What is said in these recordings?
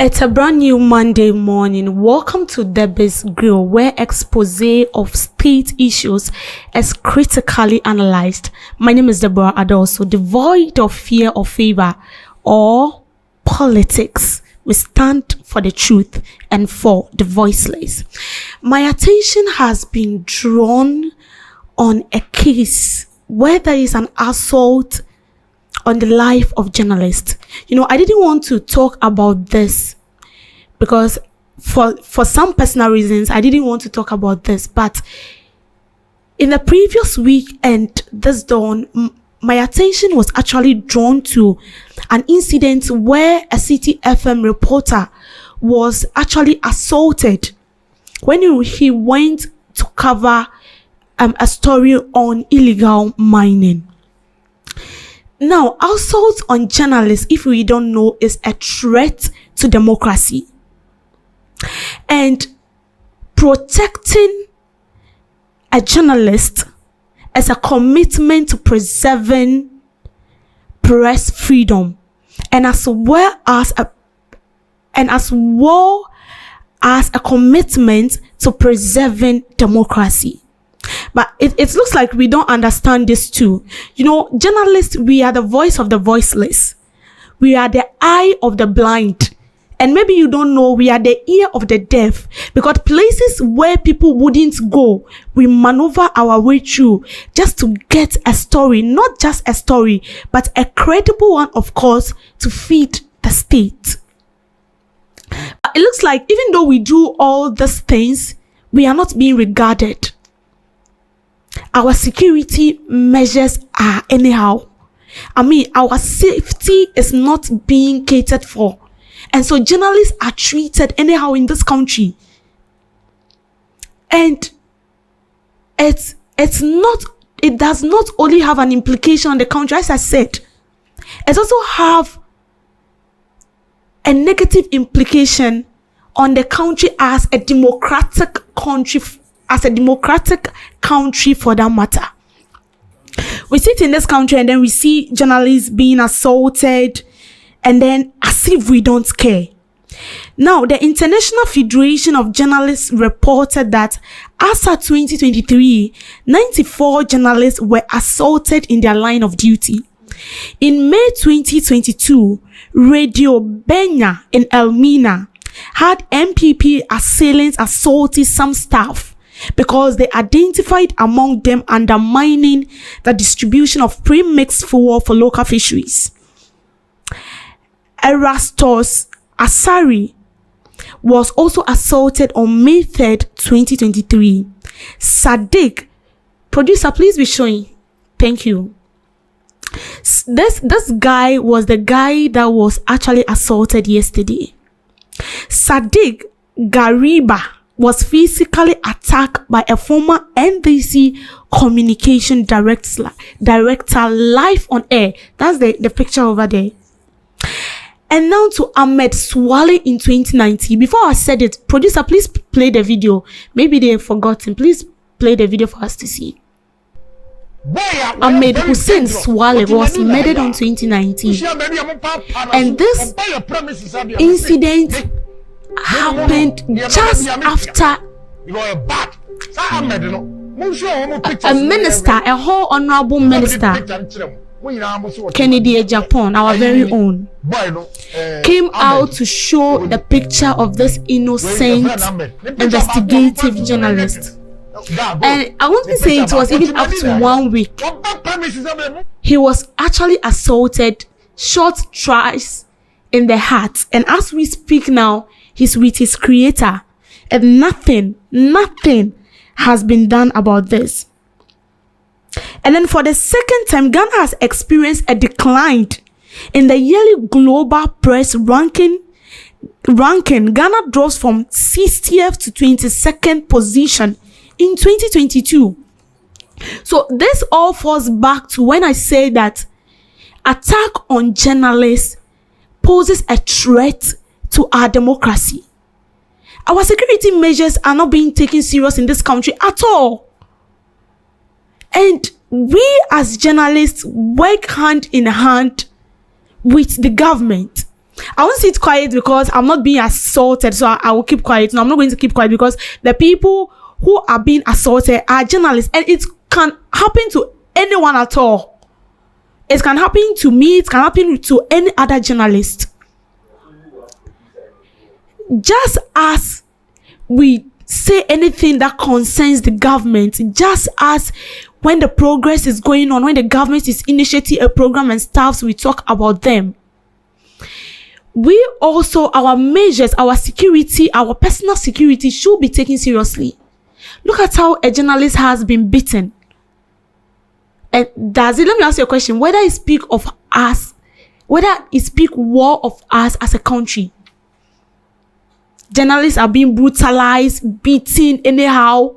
It's a brand new Monday morning. Welcome to Debbie's Grill, where expose of state issues is critically analyzed. My name is Deborah Adoso, devoid of fear or favor or politics. We stand for the truth and for the voiceless. My attention has been drawn on a case where there is an assault on the life of journalists. I didn't want to talk about this because for some personal reasons, I didn't want to talk about this. But in the previous week and this dawn, my attention was actually drawn to an incident where a City FM reporter was actually assaulted when he went to cover a story on illegal mining. Now, assault on journalists, if we don't know, is a threat to democracy. And protecting a journalist is a commitment to preserving press freedom, and as well as a commitment to preserving democracy. But it looks like we don't understand this too. Journalists, we are the voice of the voiceless. We are the eye of the blind. And maybe you don't know, we are the ear of the deaf. Because places where people wouldn't go, we maneuver our way through just to get a story. Not just a story, but a credible one, of course, to feed the state. It looks like even though we do all these things, we are not being regarded. Our security measures are anyhow. Our safety is not being catered for. And so journalists are treated anyhow in this country. And it does not only have an implication on the country, as I said, it also have a negative implication on the country as a democratic country, for that matter. We sit in this country and then we see journalists being assaulted, and then as if we don't care. Now, the International Federation of Journalists reported that as of 2023, 94 journalists were assaulted in their line of duty. In May 2022, Radio Benya in Elmina had MPP assailants assaulting some staff because they identified among them undermining the distribution of pre-mixed fuel for local fisheries. Erastus Asari was also assaulted on May 3rd, 2023. Sadiq, producer, please be showing. Thank you. This guy was the guy that was actually assaulted yesterday. Sadiq Gariba was physically attacked by a former NDC communication director live on air. That's the picture over there. And now to Ahmed Swale in 2019. Before I said it, producer, please play the video. Maybe they have forgotten. Please play the video for us to see. Ahmed Hussein Swale was murdered in 2019. And this incident happened just after a minister, a whole honorable minister, Kennedy Japan, our very own, came out to show the picture of this innocent investigative journalist. And I want to say it was even up to 1 week. He was actually assaulted, shot twice in the heart. And as we speak now, he's with his creator. And nothing has been done about this. And then for the second time, Ghana has experienced a decline in the yearly global press ranking. Ghana drops from 60th to 22nd position in 2022. So this all falls back to when I say that attack on journalists poses a threat to our democracy. Our security measures are not being taken serious in this country at all. And we as journalists work hand in hand with the government. I won't sit quiet because I'm not being assaulted, so I will keep quiet. No, I'm not going to keep quiet because the people who are being assaulted are journalists, and it can happen to anyone at all. It can happen to me, it can happen to any other journalist. Just as we say anything that concerns the government, just as when the progress is going on, when the government is initiating a program and stuff, we talk about them. We also, our measures, our security, our personal security should be taken seriously. Look at how a journalist has been beaten. And let me ask you a question, whether it speak of us, whether it speak war of us as a country. Journalists are being brutalized, beaten anyhow,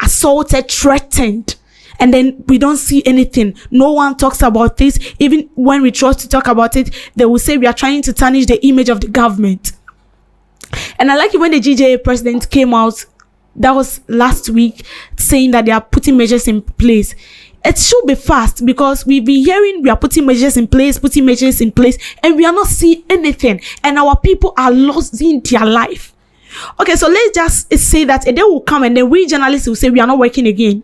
assaulted, threatened. And then we don't see anything. No one talks about this. Even when we try to talk about it, they will say we are trying to tarnish the image of the government. And I like it when the GJA president came out, that was last week, saying that they are putting measures in place. It should be fast because we've been hearing we are putting measures in place, and we are not seeing anything. And our people are losing their life. Okay, so let's just say that a day will come and then we journalists will say we are not working again.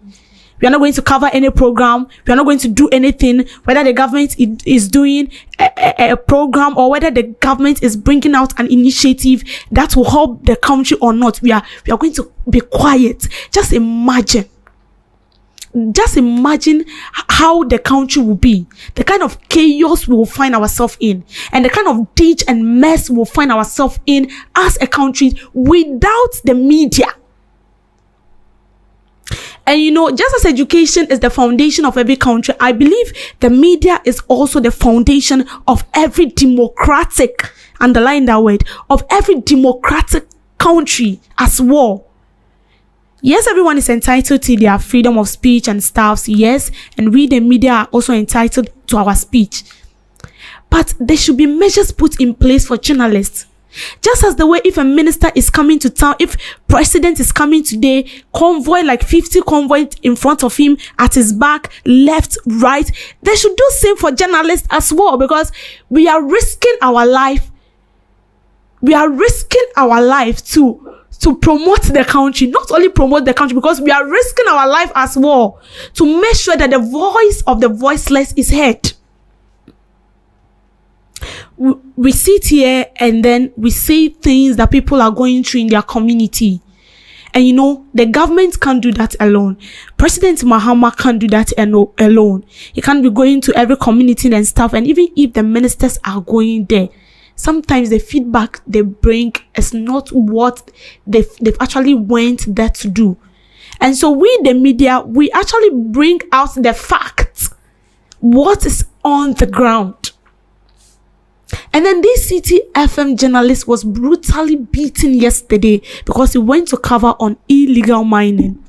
We are not going to cover any program. We are not going to do anything, whether the government is doing a program or whether the government is bringing out an initiative that will help the country or not. We are going to be quiet. Just imagine how the country will be, the kind of chaos we will find ourselves in, and the kind of ditch and mess we will find ourselves in as a country without the media. And just as education is the foundation of every country, I believe the media is also the foundation of every democratic, underline that word, of every democratic country as well. Yes, everyone is entitled to their freedom of speech and stuff, yes, and we the media are also entitled to our speech. But there should be measures put in place for journalists. Just as the way if a minister is coming to town, if president is coming today, convoy like 50 convoys in front of him, at his back, left, right, they should do same for journalists as well, because we are risking our life. We are risking our life to promote the country, not only promote the country, because we are risking our life as well to make sure that the voice of the voiceless is heard. We sit here and then we say things that people are going through in their community. And the government can't do that alone. President Mahama can't do that alone. He can't be going to every community and stuff. And even if the ministers are going there, sometimes the feedback they bring is not what they've actually went there to do. And so we, the media, we actually bring out the facts, what is on the ground. And then this City FM journalist was brutally beaten yesterday because he went to cover on illegal mining.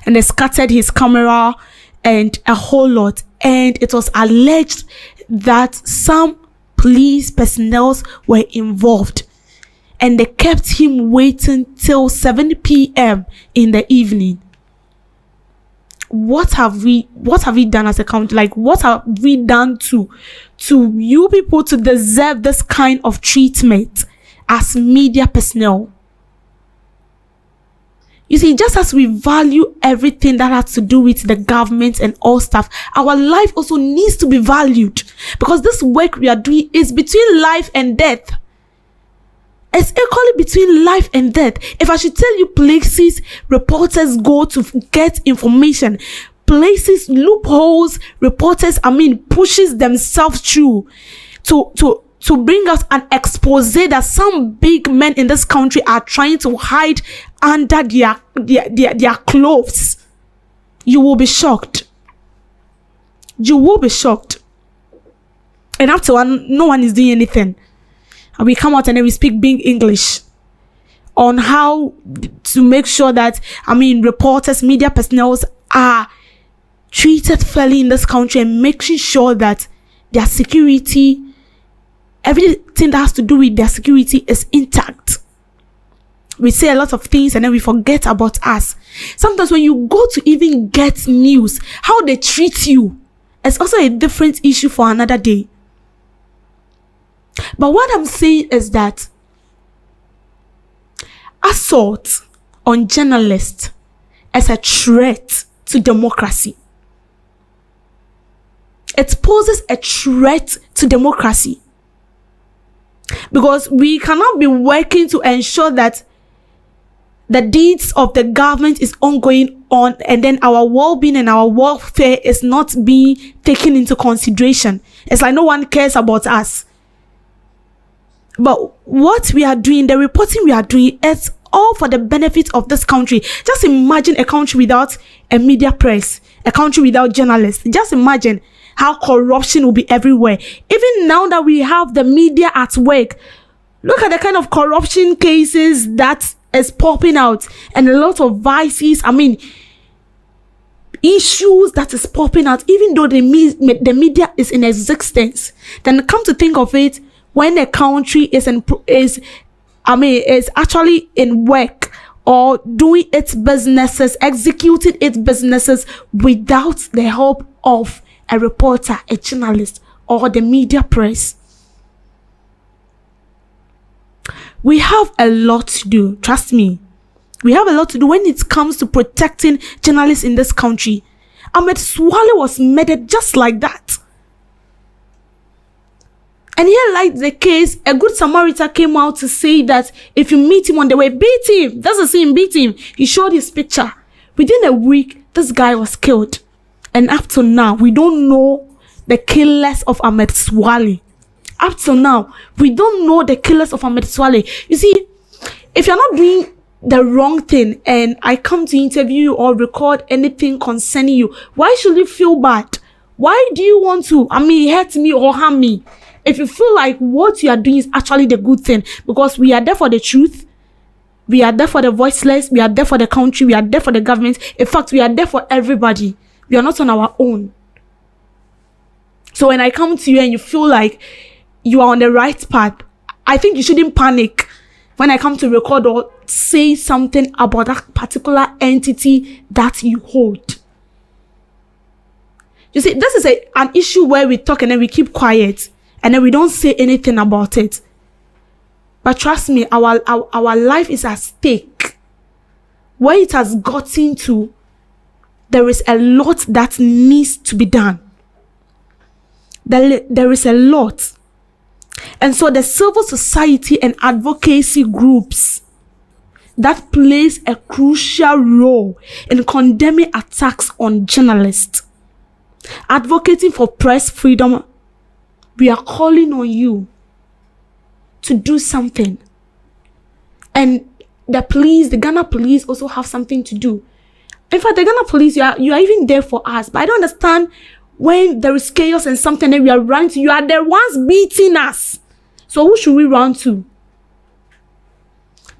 And they scattered his camera and a whole lot. And it was alleged that some police personnel were involved. And they kept him waiting till 7 p.m. in the evening. What have we done as a country? Like, what have we done to you people to deserve this kind of treatment as media personnel? You see, just as we value everything that has to do with the government and all stuff, our life also needs to be valued, because this work we are doing is between life and death. It's equally between life and death. If I should tell you places reporters go to get information, places, loopholes, reporters, pushes themselves through to bring us an expose that some big men in this country are trying to hide under their clothes, you will be shocked. You will be shocked. And after no one is doing anything. And we come out and then we speak big English on how to make sure that, reporters, media personnel are treated fairly in this country, and making sure that their security, everything that has to do with their security is intact. We say a lot of things and then we forget about us. Sometimes when you go to even get news, how they treat you is also a different issue for another day. But what I'm saying is that assault on journalists is a threat to democracy. It poses a threat to democracy. Because we cannot be working to ensure that the deeds of the government is ongoing on, and then our well-being and our welfare is not being taken into consideration. It's like no one cares about us. But what we are doing, the reporting we are doing, is all for the benefit of this country. Just imagine a country without a media press, a country without journalists. Just imagine how corruption will be everywhere. Even now that we have the media at work, look at the kind of corruption cases that is popping out, and a lot of vices, issues that is popping out, even though the media is in existence. Then come to think of it, when a country is actually in work or doing its businesses, executing its businesses without the help of a reporter, a journalist, or the media press. We have a lot to do. Trust me. We have a lot to do when it comes to protecting journalists in this country. Ahmed Swale was murdered just like that. And here, like the case, a good Samaritan came out to say that if you meet him on the way, beat him. That's the same, beat him. He showed his picture. Within a week, this guy was killed. And up to now, we don't know the killers of Ahmed Swale. Up till now, we don't know the killers of Ahmed Swale. You see, if you're not doing the wrong thing and I come to interview you or record anything concerning you, why should you feel bad? Why do you want to, hurt me or harm me? If you feel like what you are doing is actually the good thing, because we are there for the truth, we are there for the voiceless, we are there for the country, we are there for the government. In fact, we are there for everybody. We are not on our own. So when I come to you and you feel like you are on the right path, I think you shouldn't panic when I come to record or say something about that particular entity that you hold. You see, this is an issue where we talk and then we keep quiet and then we don't say anything about it. But trust me, our life is at stake. Where it has gotten to, there is a lot that needs to be done. There is a lot. And so the civil society and advocacy groups that plays a crucial role in condemning attacks on journalists, advocating for press freedom, we are calling on you to do something. And the police, the Ghana police also have something to do. In fact, the Ghana police, you are even there for us. But I don't understand when there is chaos and something that we are running to. You are the ones beating us. So who should we run to?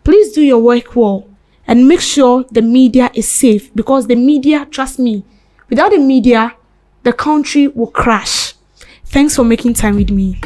Please do your work well and make sure the media is safe, because the media, trust me, without the media, the country will crash. Thanks for making time with me.